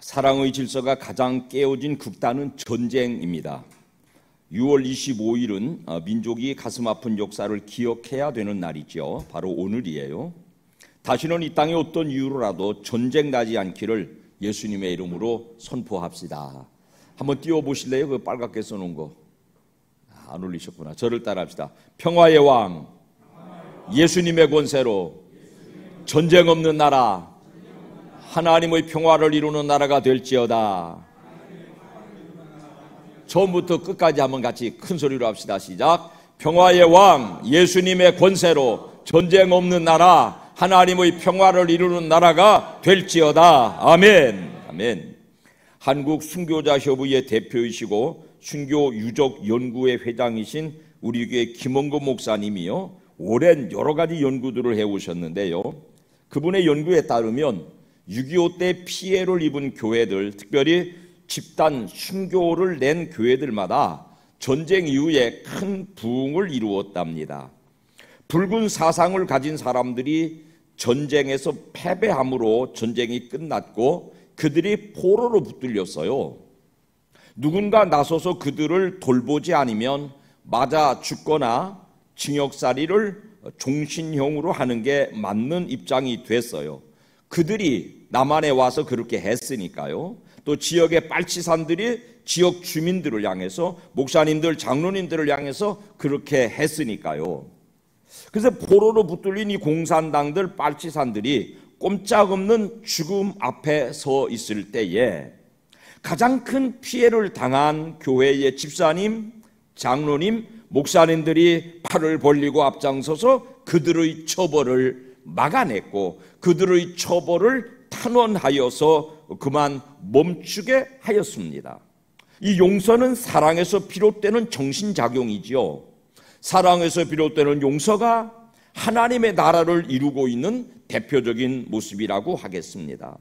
사랑의 질서가 가장 깨어진 극단은 전쟁입니다. 6월 25일은 민족이 가슴 아픈 역사를 기억해야 되는 날이죠. 바로 오늘이에요. 다시는 이 땅에 어떤 이유로라도 전쟁 나지 않기를 예수님의 이름으로 선포합시다. 한번 띄워보실래요? 그 빨갛게 써놓은 거. 안 올리셨구나. 저를 따라합시다. 평화의 왕 예수님의 권세로 전쟁 없는 나라, 하나님의 평화를 이루는 나라가 될지어다. 처음부터 끝까지 한번 같이 큰 소리로 합시다. 시작. 평화의 왕 예수님의 권세로 전쟁 없는 나라, 하나님의 평화를 이루는 나라가 될지어다. 아멘. 아멘. 한국 순교자 협의회 대표이시고 순교 유적 연구회 회장이신 우리 교회 김원근 목사님이요, 오랜 여러 가지 연구들을 해오셨는데요, 그분의 연구에 따르면 6.25 때 피해를 입은 교회들, 특별히 집단 순교를 낸 교회들마다 전쟁 이후에 큰 부흥을 이루었답니다. 붉은 사상을 가진 사람들이 전쟁에서 패배함으로 전쟁이 끝났고 그들이 포로로 붙들렸어요. 누군가 나서서 그들을 돌보지 않으면 맞아 죽거나 징역살이를 종신형으로 하는 게 맞는 입장이 됐어요. 그들이 남한에 와서 그렇게 했으니까요. 또 지역의 빨치산들이 지역 주민들을 향해서, 목사님들, 장로님들을 향해서 그렇게 했으니까요. 그래서 포로로 붙들린 이 공산당들, 빨치산들이 꼼짝없는 죽음 앞에 서 있을 때에 가장 큰 피해를 당한 교회의 집사님, 장로님, 목사님들이 팔을 벌리고 앞장서서 그들의 처벌을 막아냈고 그들의 처벌을 탄원하여서 그만 멈추게 하였습니다. 이 용서는 사랑에서 비롯되는 정신작용이지요. 사랑에서 비롯되는 용서가 하나님의 나라를 이루고 있는 대표적인 모습이라고 하겠습니다.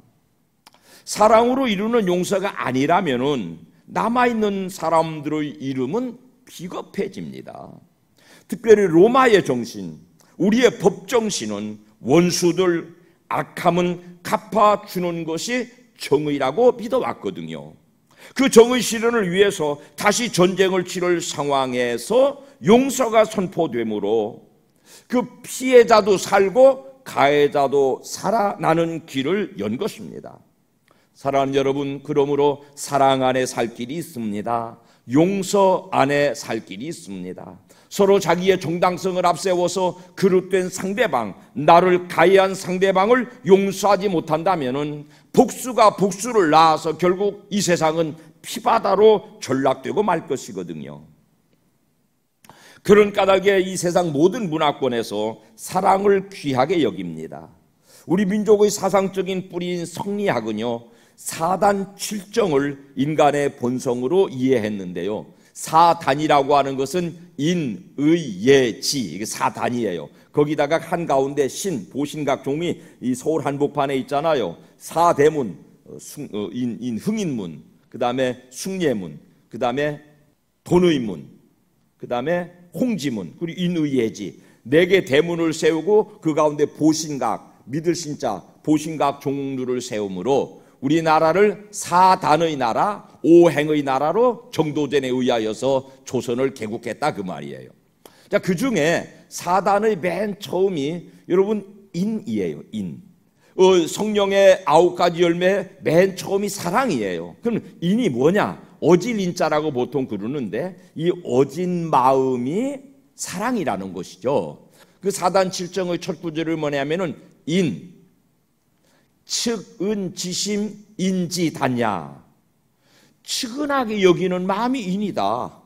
사랑으로 이루는 용서가 아니라면은 남아있는 사람들의 이름은 비겁해집니다. 특별히 로마의 정신, 우리의 법 정신은 원수들 악함은 갚아주는 것이 정의라고 믿어왔거든요. 그 정의 실현을 위해서 다시 전쟁을 치를 상황에서 용서가 선포되므로 그 피해자도 살고 가해자도 살아나는 길을 연 것입니다. 사랑하는 여러분, 그러므로 사랑 안에 살 길이 있습니다. 용서 안에 살 길이 있습니다. 서로 자기의 정당성을 앞세워서 그릇된 상대방, 나를 가해한 상대방을 용서하지 못한다면 복수가 복수를 낳아서 결국 이 세상은 피바다로 전락되고 말 것이거든요. 그런 까닭에 이 세상 모든 문화권에서 사랑을 귀하게 여깁니다. 우리 민족의 사상적인 뿌리인 성리학은요, 사단 7정을 인간의 본성으로 이해했는데요, 사단이라고 하는 것은 인, 의, 예, 지, 이게 사단이에요. 거기다가 한가운데 신, 보신각 종이 이 서울 한복판에 있잖아요. 사대문, 흥인문, 그 다음에 숭례문, 그 다음에 돈의문, 그 다음에 홍지문, 그리고 인의예지, 4개 대문을 세우고 그 가운데 보신각, 믿을 신자, 보신각 종류를 세우므로 우리나라를 사단의 나라, 오행의 나라로 정도전에 의하여서 조선을 개국했다 그 말이에요. 자, 그 중에 사단의 맨 처음이 여러분 인이에요. 인. 성령의 9가지 열매 맨 처음이 사랑이에요. 그럼 인이 뭐냐? 어질 인자라고 보통 그러는데 이 어진 마음이 사랑이라는 것이죠. 그 사단 7정의 첫 구절을 뭐냐면은 인, 측은 지심 인지 단야. 측은하게 여기는 마음이 인이다.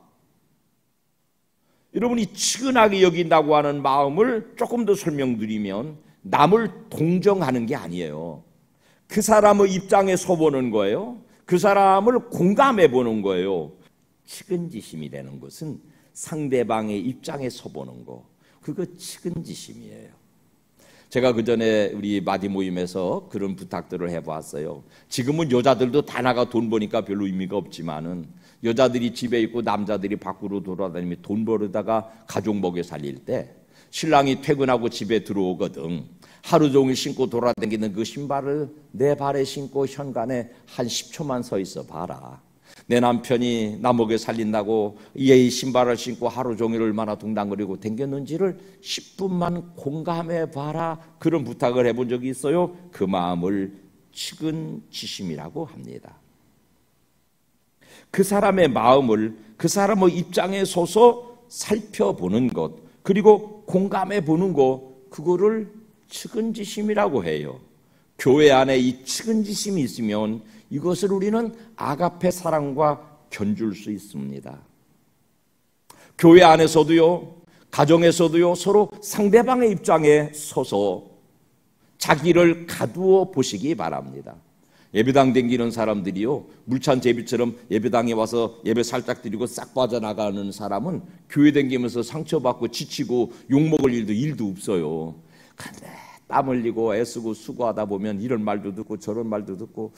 여러분이 측은하게 여긴다고 하는 마음을 조금 더 설명드리면 남을 동정하는 게 아니에요. 그 사람의 입장에 서보는 거예요. 그 사람을 공감해 보는 거예요. 측은지심이 되는 것은 상대방의 입장에 서보는 거, 그거 측은지심이에요. 제가 그 전에 우리 마디 모임에서 그런 부탁들을 해보았어요. 지금은 여자들도 다 나가 돈 버니까 별로 의미가 없지만은 여자들이 집에 있고 남자들이 밖으로 돌아다니며 돈 벌어다가 가족 먹여 살릴 때 신랑이 퇴근하고 집에 들어오거든. 하루 종일 신고 돌아다니는 그 신발을 내 발에 신고 현관에 한 10초만 서 있어 봐라. 내 남편이 나 먹여 살린다고 얘의 신발을 신고 하루 종일 얼마나 둥당거리고 댕겼는지를 10분만 공감해 봐라. 그런 부탁을 해본 적이 있어요. 그 마음을 측은지심이라고 합니다. 그 사람의 마음을 그 사람의 입장에 서서 살펴보는 것, 그리고 공감해 보는 것, 그거를 측은지심이라고 해요. 교회 안에 이 측은지심이 있으면 이것을 우리는 아가페 사랑과 견줄 수 있습니다. 교회 안에서도요, 가정에서도요, 서로 상대방의 입장에 서서 자기를 가두어 보시기 바랍니다. 예배당 댕기는 사람들이요, 물찬 제비처럼 예배당에 와서 예배 살짝 드리고 싹 빠져나가는 사람은 교회 댕기면서 상처받고 지치고 욕먹을 일도 없어요. 근데 땀 흘리고 애쓰고 수고하다 보면 이런 말도 듣고 저런 말도 듣고,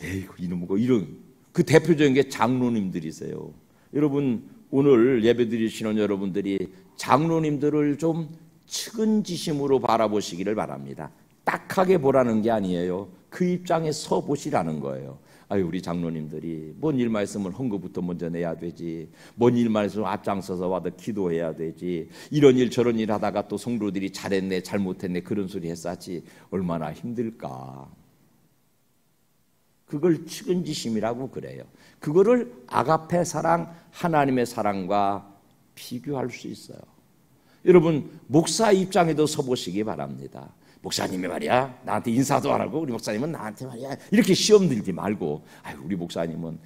에이구 이놈 거 이런, 그 대표적인 게 장로님들이세요. 여러분, 오늘 예배 드리시는 여러분들이 장로님들을 좀 측은지심으로 바라보시기를 바랍니다. 딱하게 보라는 게 아니에요. 그 입장에 서 보시라는 거예요. 아유, 우리 장로님들이 뭔 일만 있으면 헌금부터 먼저 내야 되지, 뭔 일만 있으면 앞장서서 와서 기도해야 되지, 이런 일 저런 일 하다가 또 성도들이 잘했네 잘못했네 그런 소리 했었지, 얼마나 힘들까. 그걸 측은지심이라고 그래요. 그거를 아가페 사랑, 하나님의 사랑과 비교할 수 있어요. 여러분, 목사 입장에도 서보시기 바랍니다. 목사님이 말이야 나한테 인사도 안 하고, 우리 목사님은 나한테 말이야 이렇게 시험 들지 말고, 아유, 우리 목사님은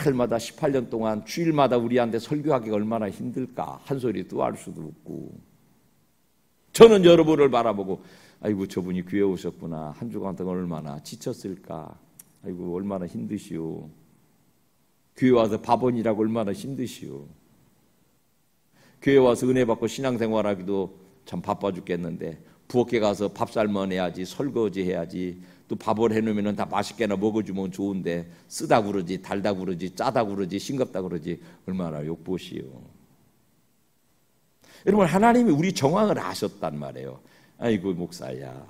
달마다 18년 동안 주일마다 우리한테 설교하기가 얼마나 힘들까, 한 소리 또 할 수도 없고. 저는 여러분을 바라보고, 아이고 저분이 교회 오셨구나, 한 주간 동안 얼마나 지쳤을까, 아이고 얼마나 힘드시오, 교회 와서 밥원이라고 얼마나 힘드시오, 교회 와서 은혜 받고 신앙생활하기도 참 바빠 죽겠는데 부엌에 가서 밥 삶아내야지, 설거지 해야지, 또 밥을 해놓으면 다 맛있게나 먹어주면 좋은데 쓰다 그러지, 달다 그러지, 짜다 그러지, 싱겁다 그러지, 얼마나 욕보시오. 여러분, 하나님이 우리 정황을 아셨단 말이에요. 아이고 목사야,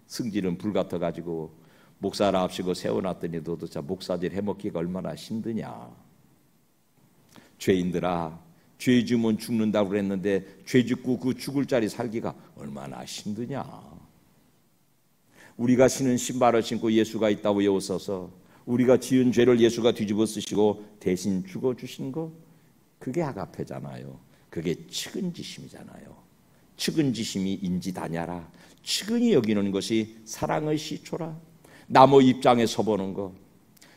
승질은 불 같아가지고 목사를 앞시고 세워놨더니 너도 참 목사질 해먹기가 얼마나 힘드냐. 죄인들아, 죄 지으면 죽는다고 그랬는데 죄 짓고 그 죽을 자리 살기가 얼마나 힘드냐. 우리가 신은 신발을 신고 예수가 있다고 외워서서 우리가 지은 죄를 예수가 뒤집어 쓰시고 대신 죽어주신 거, 그게 아가페잖아요. 그게 측은지심이잖아요. 측은지심이 인지다냐라. 측은히 여기는 것이 사랑의 시초라. 남의 입장에 서보는 거.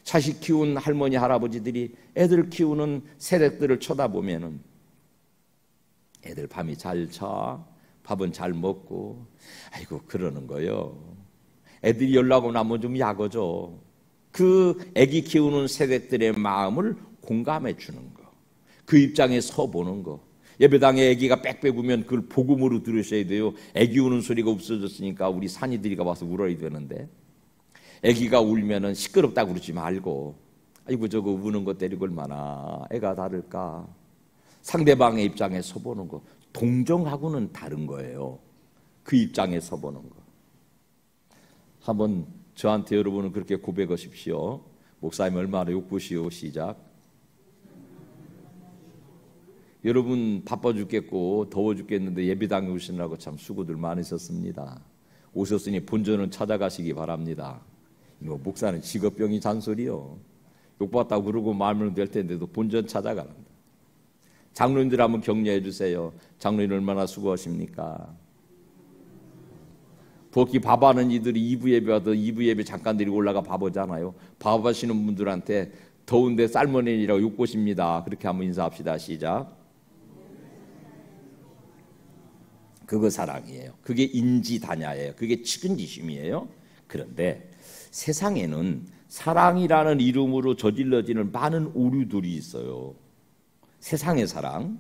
자식 키운 할머니 할아버지들이 애들 키우는 세대들을 쳐다보면은 애들 밤이 잘 자, 밥은 잘 먹고, 아이고 그러는 거요. 애들이 연락 오면 한번 좀 약어줘. 그 애기 키우는 세대들의 마음을 공감해 주는 거, 그 입장에 서 보는 거. 예배당에 애기가 빽빽 우면 그걸 복음으로 들으셔야 돼요. 애기 우는 소리가 없어졌으니까 우리 산이들이가 와서 울어야 되는데, 애기가 울면은 시끄럽다고 그러지 말고, 아이고 저거 우는 거 때리고 얼마나 애가 다를까. 상대방의 입장에 서보는 거, 동정하고는 다른 거예요. 그 입장에 서보는 거. 한번 저한테 여러분은 그렇게 고백하십시오. 목사님 얼마나 욕보시오. 시작. 여러분 바빠 죽겠고 더워 죽겠는데 예배당에 오시느라고 참 수고들 많으셨습니다. 오셨으니 본전은 찾아가시기 바랍니다. 이거 목사는 직업병이 잔소리요. 욕받다고 그러고 말면 될 텐데도 본전 찾아가는다. 장로님들 한번 격려해 주세요. 장로님 얼마나 수고하십니까? 부엌이 밥하는 이들이 2부 예배 와도 2부 예배 잠깐 데리고 올라가 밥하잖아요. 밥하시는 분들한테 더운데 삶아내니라고 욕보십니다. 그렇게 한번 인사합시다. 시작. 그거 사랑이에요. 그게 인지다냐예요. 그게 측은지심이에요. 그런데 세상에는 사랑이라는 이름으로 저질러지는 많은 오류들이 있어요. 세상의 사랑,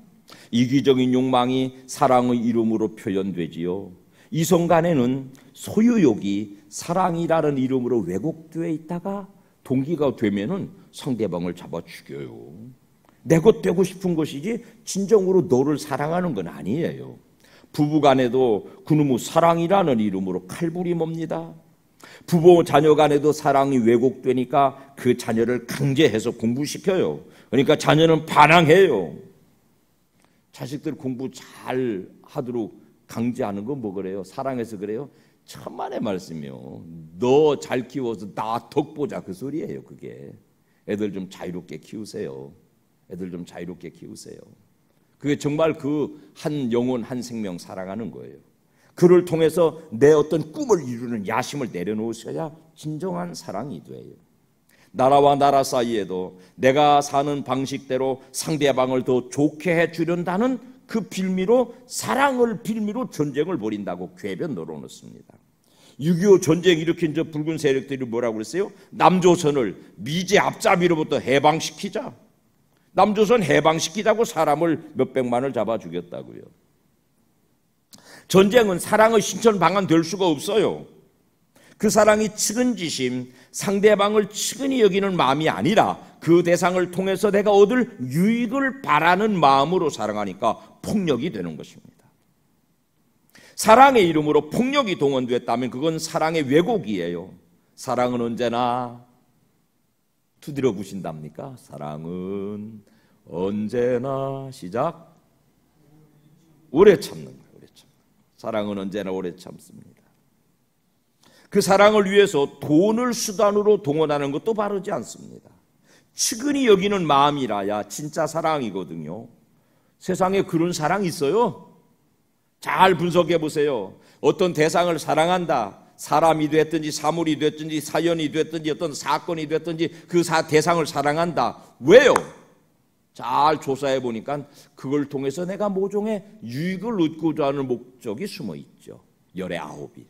이기적인 욕망이 사랑의 이름으로 표현되지요. 이성간에는 소유욕이 사랑이라는 이름으로 왜곡되어 있다가 동기가 되면은 상대방을 잡아 죽여요. 내 것 되고 싶은 것이지 진정으로 너를 사랑하는 건 아니에요. 부부간에도 그놈의 사랑이라는 이름으로 칼부림옵니다. 부모 자녀 간에도 사랑이 왜곡되니까 그 자녀를 강제해서 공부시켜요. 그러니까 자녀는 반항해요. 자식들 공부 잘 하도록 강제하는 건 뭐 그래요? 사랑해서 그래요? 천만의 말씀이요. 너 잘 키워서 나 덕 보자, 그 소리예요. 그게. 애들 좀 자유롭게 키우세요. 애들 좀 자유롭게 키우세요. 그게 정말 그 한 영혼 한 생명 사랑하는 거예요. 그를 통해서 내 어떤 꿈을 이루는 야심을 내려놓으셔야 진정한 사랑이 돼요. 나라와 나라 사이에도 내가 사는 방식대로 상대방을 더 좋게 해주려다는 그 빌미로, 사랑을 빌미로 전쟁을 벌인다고 궤변 넣어놓습니다. 6.25 전쟁 일으킨 저 붉은 세력들이 뭐라고 그랬어요? 남조선을 미제 앞잡이로부터 해방시키자. 남조선 해방시키자고 사람을 몇백만을 잡아 죽였다고요. 전쟁은 사랑의 신천 방안 될 수가 없어요. 그 사랑이 측은지심, 상대방을 측은히 여기는 마음이 아니라 그 대상을 통해서 내가 얻을 유익을 바라는 마음으로 사랑하니까 폭력이 되는 것입니다. 사랑의 이름으로 폭력이 동원됐다면 그건 사랑의 왜곡이에요. 사랑은 언제나 두드려 부신답니까? 사랑은 언제나 시작 오래 참는 거예요. 오래 참. 사랑은 언제나 오래 참습니다. 그 사랑을 위해서 돈을 수단으로 동원하는 것도 바르지 않습니다. 측은히 여기는 마음이라야 진짜 사랑이거든요. 세상에 그런 사랑 있어요? 잘 분석해 보세요. 어떤 대상을 사랑한다. 사람이 됐든지 사물이 됐든지 사연이 됐든지 어떤 사건이 됐든지 그 대상을 사랑한다. 왜요? 잘 조사해 보니까 그걸 통해서 내가 모종의 유익을 얻고자 하는 목적이 숨어 있죠. 열의 아홉이.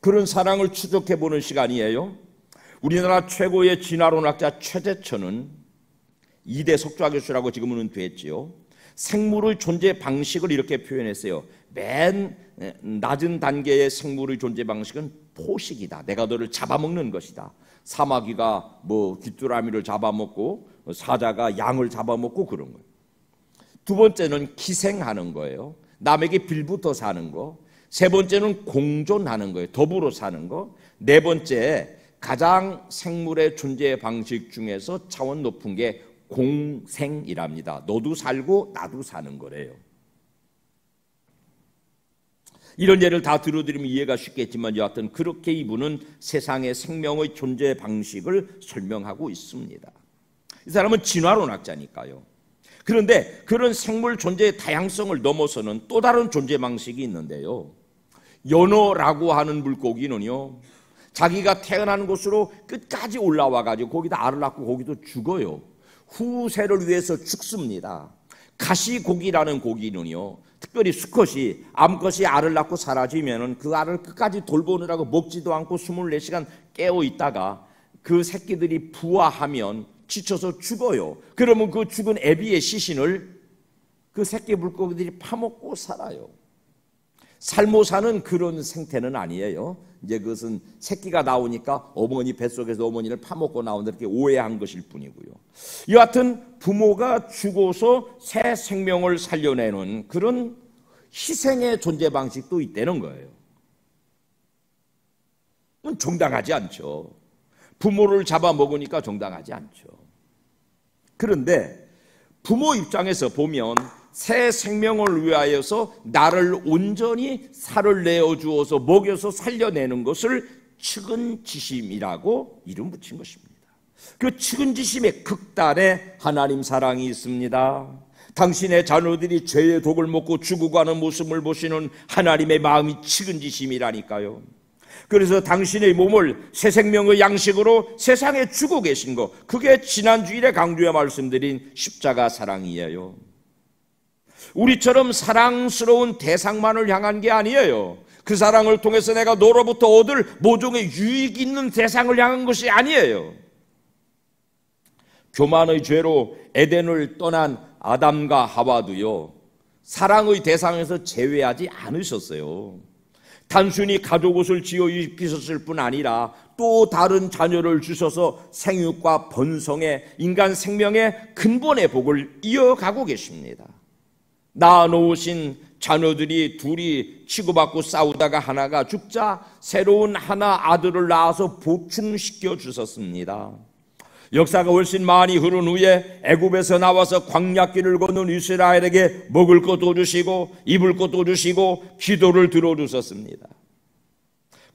그런 사랑을 추적해 보는 시간이에요. 우리나라 최고의 진화론학자 최재천은 이대 석좌 교수라고 지금은 은퇴했지요. 생물의 존재 방식을 이렇게 표현했어요. 맨 낮은 단계의 생물의 존재 방식은 포식이다. 내가 너를 잡아먹는 것이다. 사마귀가 뭐 귀뚜라미를 잡아먹고 사자가 양을 잡아먹고 그런 거예요. 두 번째는 기생하는 거예요. 남에게 빌부터 사는 거. 세 번째는 공존하는 거예요. 더불어 사는 거. 네 번째, 가장 생물의 존재 방식 중에서 차원 높은 게 공생이랍니다. 너도 살고 나도 사는 거래요. 이런 예를 다 들어드리면 이해가 쉽겠지만 여하튼 그렇게 이분은 세상의 생명의 존재 방식을 설명하고 있습니다. 이 사람은 진화론학자니까요. 그런데 그런 생물 존재의 다양성을 넘어서는 또 다른 존재 방식이 있는데요. 연어라고 하는 물고기는요, 자기가 태어난 곳으로 끝까지 올라와가지고 거기다 알을 낳고 거기도 죽어요. 후세를 위해서 죽습니다. 가시고기라는 고기는요, 특별히 수컷이 암컷이 알을 낳고 사라지면은 그 알을 끝까지 돌보느라고 먹지도 않고 24시간 깨어 있다가 그 새끼들이 부화하면 지쳐서 죽어요. 그러면 그 죽은 애비의 시신을 그 새끼 물고기들이 파먹고 살아요. 살모사는 그런 생태는 아니에요. 이제 그것은 새끼가 나오니까 어머니 뱃속에서 어머니를 파먹고 나온다 이렇게 오해한 것일 뿐이고요. 여하튼 부모가 죽어서 새 생명을 살려내는 그런 희생의 존재 방식도 있다는 거예요. 그건 정당하지 않죠. 부모를 잡아먹으니까 정당하지 않죠. 그런데 부모 입장에서 보면 새 생명을 위하여서 나를 온전히 살을 내어주어서 먹여서 살려내는 것을 측은지심이라고 이름 붙인 것입니다. 그 측은지심의 극단에 하나님 사랑이 있습니다. 당신의 자녀들이 죄의 독을 먹고 죽어가는 모습을 보시는 하나님의 마음이 측은지심이라니까요. 그래서 당신의 몸을 새 생명의 양식으로 세상에 주고 계신 것, 그게 지난주일에 강조해 말씀드린 십자가 사랑이에요. 우리처럼 사랑스러운 대상만을 향한 게 아니에요. 그 사랑을 통해서 내가 너로부터 얻을 모종의 유익 있는 대상을 향한 것이 아니에요. 교만의 죄로 에덴을 떠난 아담과 하와도요, 사랑의 대상에서 제외하지 않으셨어요. 단순히 가족 옷을 지어 입히셨을 뿐 아니라 또 다른 자녀를 주셔서 생육과 번성의 인간 생명의 근본의 복을 이어가고 계십니다. 낳아놓으신 자녀들이 둘이 치고받고 싸우다가 하나가 죽자 새로운 하나 아들을 낳아서 보충시켜 주셨습니다. 역사가 훨씬 많이 흐른 후에 애굽에서 나와서 광야길을 걷는 이스라엘에게 먹을 것도 주시고 입을 것도 주시고 기도를 들어주셨습니다.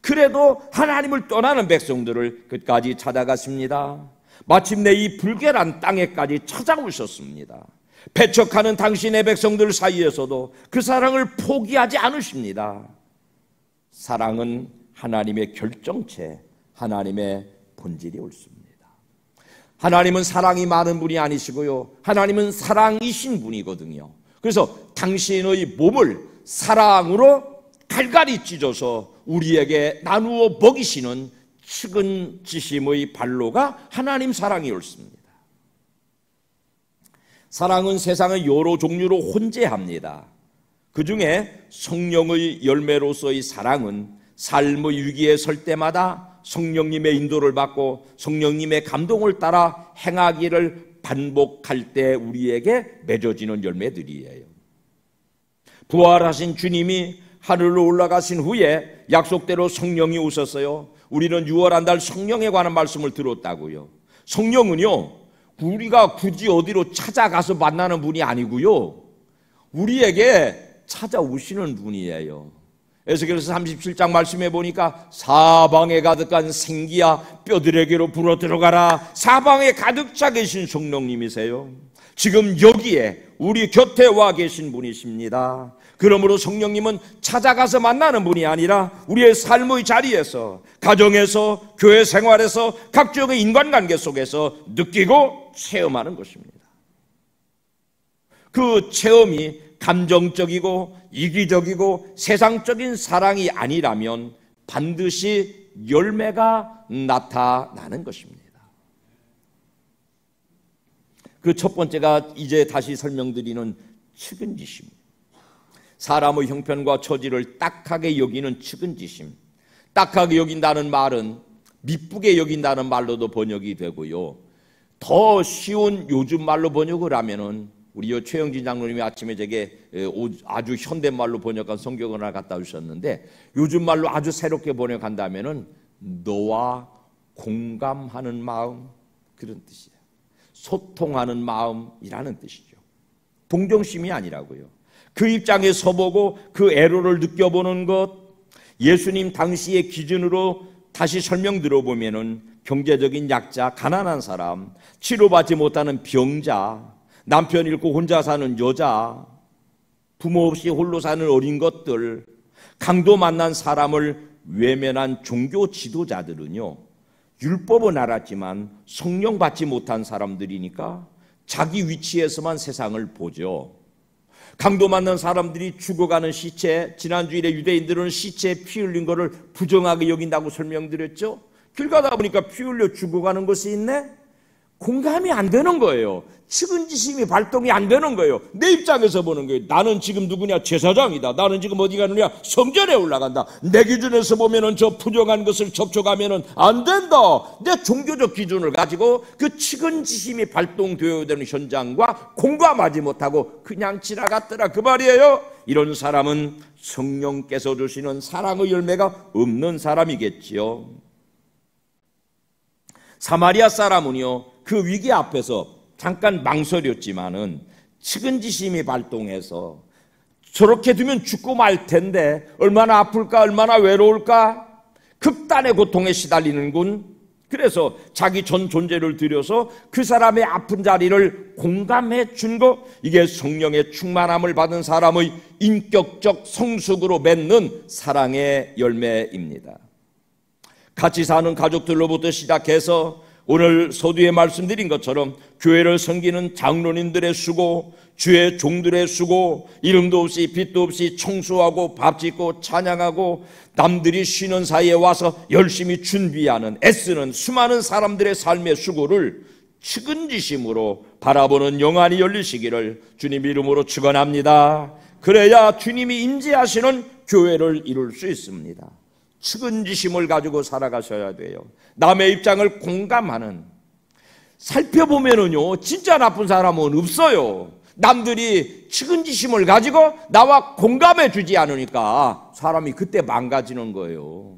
그래도 하나님을 떠나는 백성들을 끝까지 찾아갔습니다. 마침내 이 불결한 땅에까지 찾아오셨습니다. 배척하는 당신의 백성들 사이에서도 그 사랑을 포기하지 않으십니다. 사랑은 하나님의 결정체, 하나님의 본질이 옳습니다. 하나님은 사랑이 많은 분이 아니시고요, 하나님은 사랑이신 분이거든요. 그래서 당신의 몸을 사랑으로 갈갈이 찢어서 우리에게 나누어 먹이시는 측은지심의 발로가 하나님 사랑이 옳습니다. 사랑은 세상의 여러 종류로 혼재합니다. 그 중에 성령의 열매로서의 사랑은 삶의 위기에 설 때마다 성령님의 인도를 받고 성령님의 감동을 따라 행하기를 반복할 때 우리에게 맺어지는 열매들이에요. 부활하신 주님이 하늘로 올라가신 후에 약속대로 성령이 오셨어요. 우리는 6월 한 달 성령에 관한 말씀을 들었다고요. 성령은요, 우리가 굳이 어디로 찾아가서 만나는 분이 아니고요, 우리에게 찾아오시는 분이에요. 에스겔서 37장 말씀해 보니까 사방에 가득한 생기야 뼈들에게로 불어 들어가라. 사방에 가득 차 계신 성령님이세요. 지금 여기에 우리 곁에 와 계신 분이십니다. 그러므로 성령님은 찾아가서 만나는 분이 아니라 우리의 삶의 자리에서, 가정에서, 교회 생활에서, 각종의 인간관계 속에서 느끼고 체험하는 것입니다. 그 체험이 감정적이고 이기적이고 세상적인 사랑이 아니라면 반드시 열매가 나타나는 것입니다. 그 첫 번째가 이제 다시 설명드리는 측은지심. 사람의 형편과 처지를 딱하게 여기는 측은지심. 딱하게 여긴다는 말은 미쁘게 여긴다는 말로도 번역이 되고요, 더 쉬운 요즘 말로 번역을 하면은 우리 최영진 장로님이 아침에 제게 아주 현대말로 번역한 성경을 하나 갖다 주셨는데, 요즘 말로 아주 새롭게 번역한다면은 너와 공감하는 마음, 그런 뜻이에요. 소통하는 마음이라는 뜻이죠. 동정심이 아니라고요. 그 입장에 서보고 그 애로를 느껴보는 것. 예수님 당시의 기준으로 다시 설명 들어보면은 경제적인 약자, 가난한 사람, 치료받지 못하는 병자, 남편 잃고 혼자 사는 여자, 부모 없이 홀로 사는 어린 것들, 강도 만난 사람을 외면한 종교 지도자들은요, 율법은 알았지만 성령 받지 못한 사람들이니까 자기 위치에서만 세상을 보죠. 강도 만난 사람들이 죽어가는 시체, 지난주일에 유대인들은 시체에 피 흘린 거를 부정하게 여긴다고 설명드렸죠. 길 가다 보니까 피 흘려 죽어가는 것이 있네? 공감이 안 되는 거예요. 측은지심이 발동이 안 되는 거예요. 내 입장에서 보는 거예요. 나는 지금 누구냐? 제사장이다. 나는 지금 어디 가느냐? 성전에 올라간다. 내 기준에서 보면은 저 부정한 것을 접촉하면은 안 된다. 내 종교적 기준을 가지고 그 측은지심이 발동되어야 되는 현장과 공감하지 못하고 그냥 지나갔더라, 그 말이에요. 이런 사람은 성령께서 주시는 사랑의 열매가 없는 사람이겠지요. 사마리아 사람은요, 그 위기 앞에서 잠깐 망설였지만은 측은지심이 발동해서 저렇게 두면 죽고 말 텐데 얼마나 아플까, 얼마나 외로울까, 극단의 고통에 시달리는군. 그래서 자기 전 존재를 들여서 그 사람의 아픈 자리를 공감해 준 것, 이게 성령의 충만함을 받은 사람의 인격적 성숙으로 맺는 사랑의 열매입니다. 같이 사는 가족들로부터 시작해서 오늘 서두에 말씀드린 것처럼 교회를 섬기는 장로님들의 수고, 주의 종들의 수고, 이름도 없이 빛도 없이 청소하고 밥 짓고 찬양하고 남들이 쉬는 사이에 와서 열심히 준비하는, 애쓰는 수많은 사람들의 삶의 수고를 측은지심으로 바라보는 영안이 열리시기를 주님 이름으로 축원합니다. 그래야 주님이 임재하시는 교회를 이룰 수 있습니다. 측은지심을 가지고 살아가셔야 돼요. 남의 입장을 공감하는. 살펴보면은요, 진짜 나쁜 사람은 없어요. 남들이 측은지심을 가지고 나와 공감해 주지 않으니까 사람이 그때 망가지는 거예요.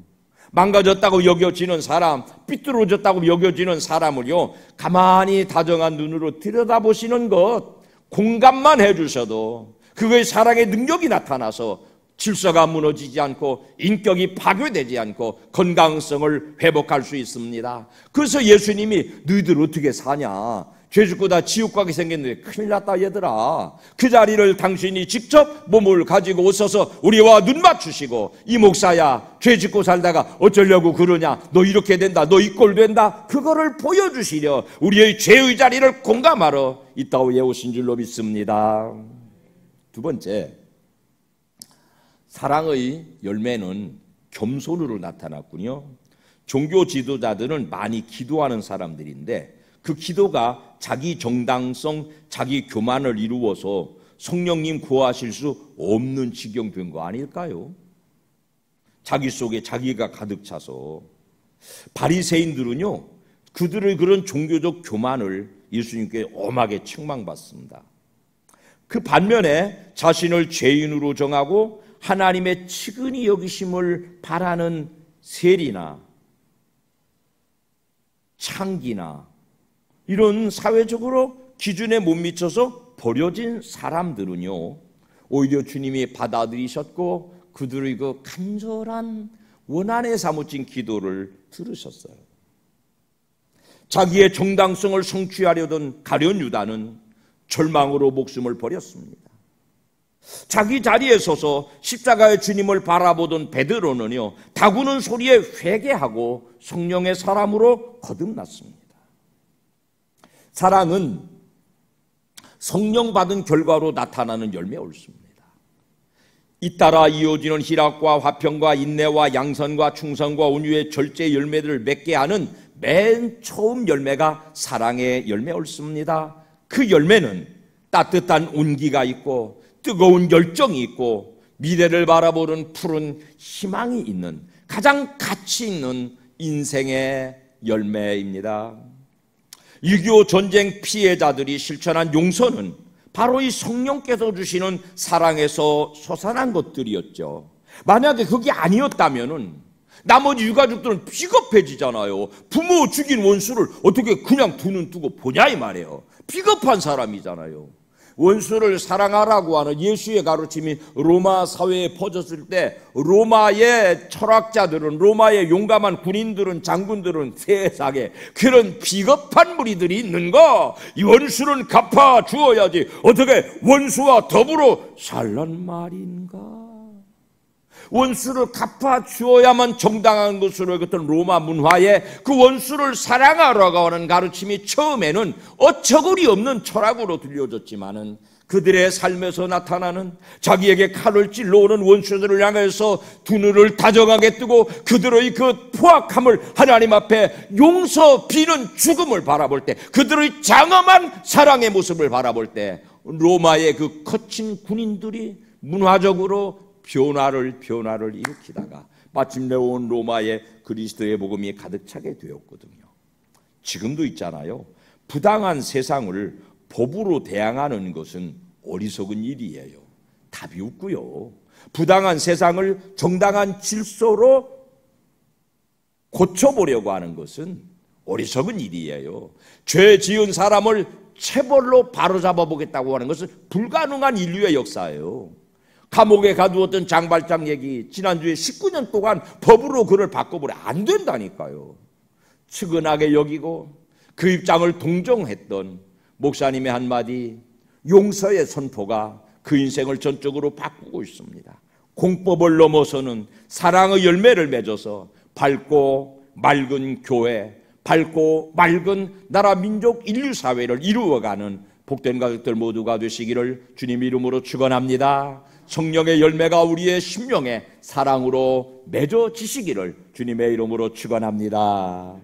망가졌다고 여겨지는 사람, 삐뚤어졌다고 여겨지는 사람을요, 가만히 다정한 눈으로 들여다보시는 것, 공감만 해주셔도 그거의 사랑의 능력이 나타나서 질서가 무너지지 않고 인격이 파괴되지 않고 건강성을 회복할 수 있습니다. 그래서 예수님이 너희들 어떻게 사냐? 죄 짓고 다 지옥 가게 생겼는데 큰일 났다 얘들아. 그 자리를 당신이 직접 몸을 가지고 오셔서 우리와 눈 맞추시고, 이 목사야 죄 짓고 살다가 어쩌려고 그러냐, 너 이렇게 된다, 너 이 꼴 된다, 그거를 보여주시려 우리의 죄의 자리를 공감하러 이 땅에 오신 줄로 믿습니다. 두 번째, 사랑의 열매는 겸손으로 나타났군요. 종교 지도자들은 많이 기도하는 사람들인데 그 기도가 자기 정당성, 자기 교만을 이루어서 성령님 구하실 수 없는 지경 된 거 아닐까요? 자기 속에 자기가 가득 차서. 바리새인들은요, 그들의 그런 종교적 교만을 예수님께 엄하게 책망받습니다. 그 반면에 자신을 죄인으로 정하고 하나님의 측은히 여기심을 바라는 세리나 창기나 이런 사회적으로 기준에 못 미쳐서 버려진 사람들은요, 오히려 주님이 받아들이셨고 그들의 그 간절한 원한에 사무친 기도를 들으셨어요. 자기의 정당성을 성취하려던 가룟 유다는 절망으로 목숨을 버렸습니다. 자기 자리에 서서 십자가의 주님을 바라보던 베드로는요, 다구는 소리에 회개하고 성령의 사람으로 거듭났습니다. 사랑은 성령 받은 결과로 나타나는 열매 옳습니다. 잇따라 이어지는 희락과 화평과 인내와 양선과 충성과 온유의 절제 열매들을 맺게 하는 맨 처음 열매가 사랑의 열매 옳습니다. 그 열매는 따뜻한 온기가 있고 뜨거운 열정이 있고 미래를 바라보는 푸른 희망이 있는 가장 가치 있는 인생의 열매입니다. 6.25 전쟁 피해자들이 실천한 용서는 바로 이 성령께서 주시는 사랑에서 솟아난 것들이었죠. 만약에 그게 아니었다면은 나머지 유가족들은 비겁해지잖아요. 부모 죽인 원수를 어떻게 그냥 두 눈 뜨고 보냐 이 말이에요. 비겁한 사람이잖아요. 원수를 사랑하라고 하는 예수의 가르침이 로마 사회에 퍼졌을 때 로마의 철학자들은, 로마의 용감한 군인들은, 장군들은 세상에 그런 비겁한 무리들이 있는가? 이 원수는 갚아 주어야지 어떻게 원수와 더불어 살란 말인가? 원수를 갚아 주어야만 정당한 것으로 여겼던 로마 문화에 그 원수를 사랑하라고 하는 가르침이 처음에는 어처구니 없는 철학으로 들려졌지만은 그들의 삶에서 나타나는 자기에게 칼을 찔러오는 원수들을 향해서 두 눈을 다정하게 뜨고 그들의 그 포악함을 하나님 앞에 용서 비는 죽음을 바라볼 때, 그들의 장엄한 사랑의 모습을 바라볼 때 로마의 그 거친 군인들이 문화적으로 변화를 일으키다가 마침내 온 로마에 그리스도의 복음이 가득 차게 되었거든요. 지금도 있잖아요. 부당한 세상을 법으로 대항하는 것은 어리석은 일이에요. 답이 없고요. 부당한 세상을 정당한 질서로 고쳐보려고 하는 것은 어리석은 일이에요. 죄 지은 사람을 체벌로 바로잡아 보겠다고 하는 것은 불가능한 인류의 역사예요. 감옥에 가두었던 장발장 얘기, 지난주에 19년 동안 법으로 그를 바꿔보려 안 된다니까요. 측은하게 여기고 그 입장을 동정했던 목사님의 한마디 용서의 선포가 그 인생을 전적으로 바꾸고 있습니다. 공법을 넘어서는 사랑의 열매를 맺어서 밝고 맑은 교회, 밝고 맑은 나라, 민족, 인류 사회를 이루어가는 복된 가족들 모두가 되시기를 주님 이름으로 축원합니다. 성령의 열매가 우리의 심령에 사랑으로 맺어지시기를 주님의 이름으로 축원합니다.